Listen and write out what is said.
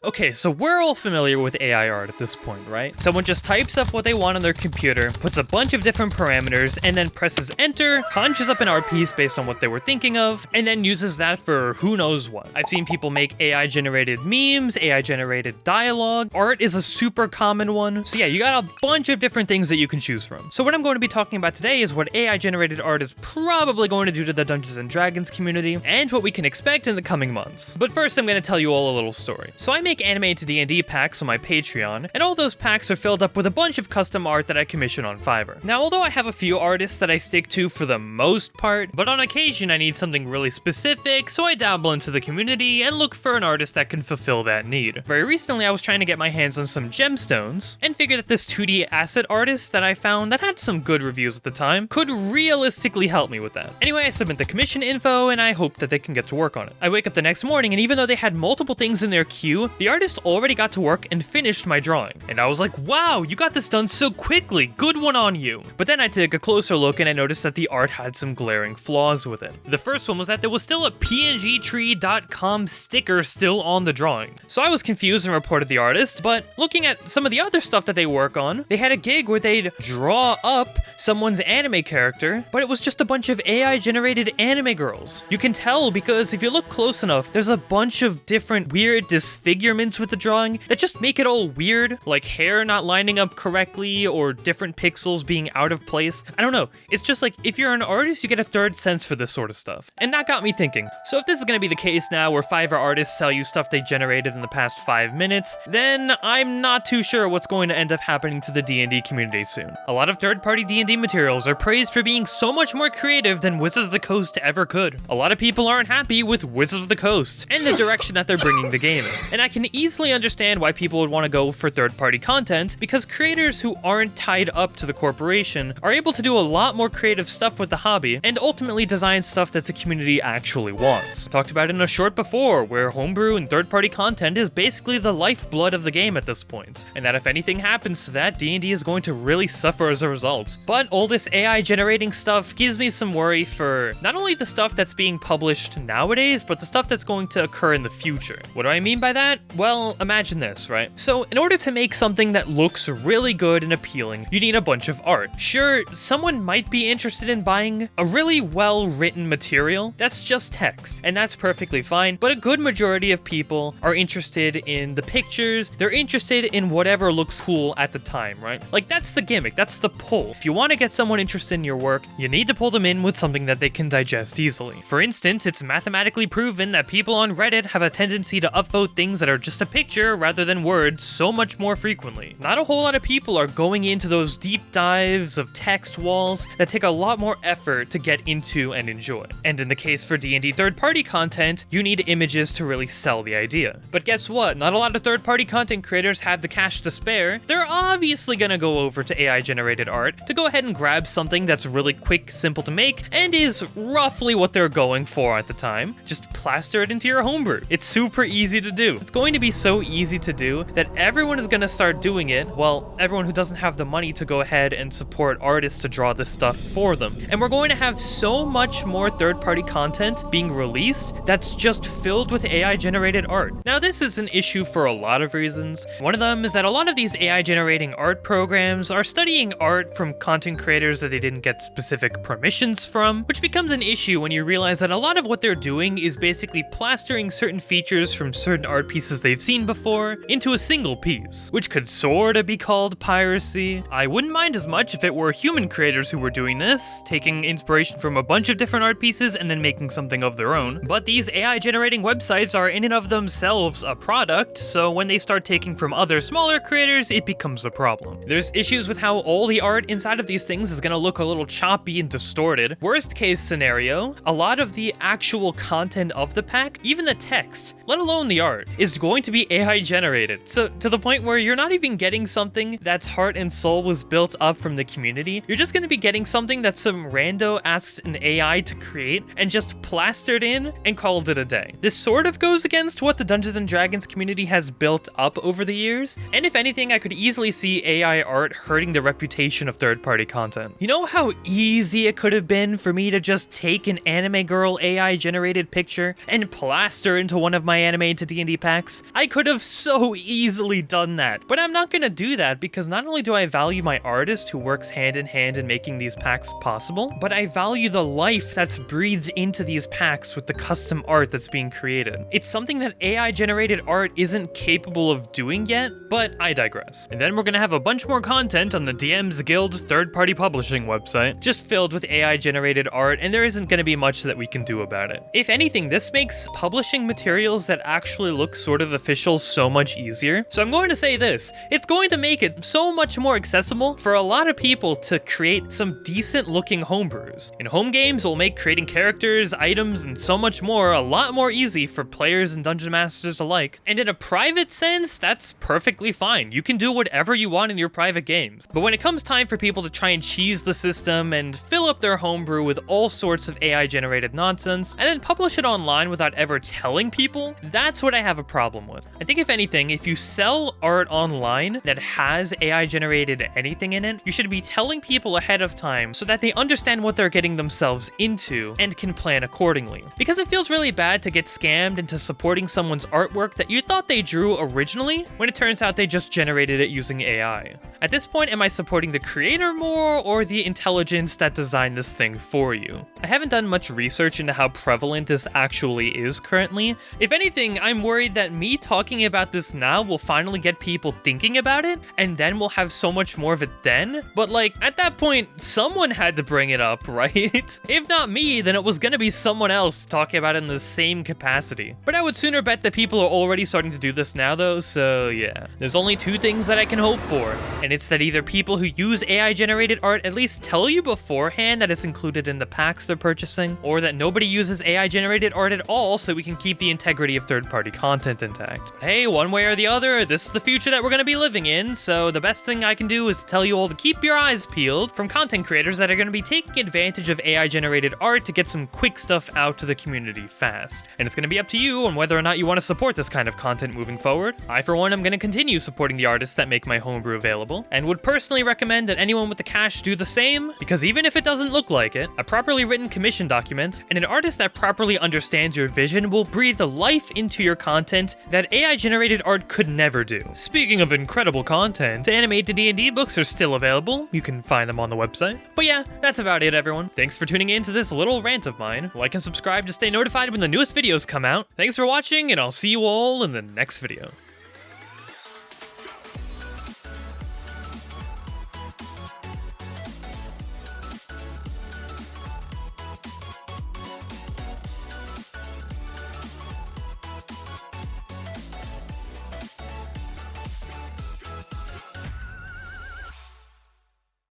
Okay, so we're all familiar with AI art at this point, right? Someone just types up what they want on their computer, puts a bunch of different parameters, and then presses enter, conjures up an art piece based on what they were thinking of, and then uses that for who knows what. I've seen people make AI-generated memes, AI-generated dialogue. Art is a super common one. So yeah, you got a bunch of different things that you can choose from. So what I'm going to be talking about today is what AI-generated art is probably going to do to the Dungeons & Dragons community, and what we can expect in the coming months. But first, I'm going to tell you all a little story. So I make animated D&D packs on my Patreon, and all those packs are filled up with a bunch of custom art that I commission on Fiverr. Now, although I have a few artists that I stick to for the most part, but on occasion I need something really specific, so I dabble into the community and look for an artist that can fulfill that need. Very recently, I was trying to get my hands on some gemstones, and figured that this 2D asset artist that I found that had some good reviews at the time could realistically help me with that. Anyway, I submit the commission info, and I hope that they can get to work on it. I wake up the next morning, and even though they had multiple things in their queue, the artist already got to work and finished my drawing. And I was like, wow, you got this done so quickly, good one on you. But then I took a closer look and I noticed that the art had some glaring flaws with it. The first one was that there was still a pngtree.com sticker still on the drawing. So I was confused and reported the artist, but looking at some of the other stuff that they work on, they had a gig where they'd draw up someone's anime character, but it was just a bunch of AI-generated anime girls. You can tell because if you look close enough, there's a bunch of different weird disfigurements with the drawing that just make it all weird, like hair not lining up correctly or different pixels being out of place. I don't know, it's just like if you're an artist, you get a third sense for this sort of stuff. And that got me thinking, so if this is going to be the case now where Fiverr artists sell you stuff they generated in the past 5 minutes, then I'm not too sure what's going to end up happening to the D&D community soon. A lot of third-party D&D materials are praised for being so much more creative than Wizards of the Coast ever could. A lot of people aren't happy with Wizards of the Coast and the direction that they're bringing the game in. And I can easily understand why people would want to go for third-party content, because creators who aren't tied up to the corporation are able to do a lot more creative stuff with the hobby and ultimately design stuff that the community actually wants. I talked about it in a short before, where homebrew and third-party content is basically the lifeblood of the game at this point, and that if anything happens to that, D&D is going to really suffer as a result. But all this AI generating stuff gives me some worry for not only the stuff that's being published nowadays, but the stuff that's going to occur in the future. What do I mean by that? Well, imagine this, right? So in order to make something that looks really good and appealing, you need a bunch of art. Sure, someone might be interested in buying a really well-written material that's just text, and that's perfectly fine, but a good majority of people are interested in the pictures, they're interested in whatever looks cool at the time, right? Like, that's the gimmick, that's the pull. If you want to get someone interested in your work, you need to pull them in with something that they can digest easily. For instance, it's mathematically proven that people on Reddit have a tendency to upvote things that are just a picture rather than words so much more frequently. Not a whole lot of people are going into those deep dives of text walls that take a lot more effort to get into and enjoy. And in the case for D&D third-party content, you need images to really sell the idea. But guess what? Not a lot of third-party content creators have the cash to spare. They're obviously gonna go over to AI-generated art to go ahead and grab something that's really quick, simple to make, and is roughly what they're going for at the time. Just plaster it into your homebrew. It's super easy to do. It's going to be so easy to do that everyone is going to start doing it. Well, everyone who doesn't have the money to go ahead and support artists to draw this stuff for them. And we're going to have so much more third-party content being released that's just filled with AI-generated art. Now, this is an issue for a lot of reasons. One of them is that a lot of these AI-generating art programs are studying art from content creators that they didn't get specific permissions from, which becomes an issue when you realize that a lot of what they're doing is basically plastering certain features from certain art pieces they've seen before into a single piece, which could sorta be called piracy. I wouldn't mind as much if it were human creators who were doing this, taking inspiration from a bunch of different art pieces and then making something of their own. But these AI generating websites are in and of themselves a product, so when they start taking from other smaller creators, it becomes a problem. There's issues with how all the art inside of these things is gonna look a little choppy and distorted. Worst case scenario, a lot of the actual content of the pack, even the text, let alone the art, is going to be AI generated. So to the point where you're not even getting something that's heart and soul was built up from the community. You're just gonna be getting something that some rando asked an AI to create and just plastered in and called it a day. This sort of goes against what the Dungeons & Dragons community has built up over the years, and if anything, I could easily see AI art hurting the reputation of third-party content. You know how easy it could have been for me to just take an anime girl AI generated picture and plaster into one of my my anime into D&D packs. I could have so easily done that, but I'm not gonna do that because not only do I value my artist who works hand in hand in making these packs possible, but I value the life that's breathed into these packs with the custom art that's being created. It's something that AI generated art isn't capable of doing yet, but I digress. And then we're gonna have a bunch more content on the DM's Guild third-party publishing website, just filled with AI generated art, and there isn't gonna be much that we can do about it. If anything, this makes publishing materials that actually look sort of official so much easier. So I'm going to say this, it's going to make it so much more accessible for a lot of people to create some decent looking homebrews. In home games, it'll make creating characters, items, and so much more a lot more easy for players and dungeon masters alike. And in a private sense, that's perfectly fine. You can do whatever you want in your private games. But when it comes time for people to try and cheese the system and fill up their homebrew with all sorts of AI generated nonsense, and then publish it online without ever telling people, that's what I have a problem with. I think if anything, if you sell art online that has AI generated anything in it, you should be telling people ahead of time so that they understand what they're getting themselves into and can plan accordingly. Because it feels really bad to get scammed into supporting someone's artwork that you thought they drew originally when it turns out they just generated it using AI. At this point, am I supporting the creator more or the intelligence that designed this thing for you? I haven't done much research into how prevalent this actually is currently. If anything, I'm worried that me talking about this now will finally get people thinking about it, and then we'll have so much more of it then. But like, at that point, someone had to bring it up, right? If not me, then it was gonna be someone else talking about it in the same capacity. But I would sooner bet that people are already starting to do this now though, so yeah. There's only two things that I can hope for, and it's that either people who use AI generated art at least tell you beforehand that it's included in the packs they're purchasing, or that nobody uses AI generated art at all so we can keep the integrity of third-party content intact. Hey, one way or the other, this is the future that we're gonna be living in, so the best thing I can do is to tell you all to keep your eyes peeled from content creators that are gonna be taking advantage of AI generated art to get some quick stuff out to the community fast. And it's gonna be up to you on whether or not you want to support this kind of content moving forward. I, for one, am gonna continue supporting the artists that make my homebrew available, and would personally recommend that anyone with the cash do the same, because even if it doesn't look like it, a properly written commission document and an artist that properly understands your vision will breathe life into your content that AI generated art could never do. Speaking of incredible content, animated D&D books are still available. You can find them on the website. But yeah, that's about it, everyone. Thanks for tuning in to this little rant of mine. Like and subscribe to stay notified when the newest videos come out. Thanks for watching, and I'll see you all in the next video.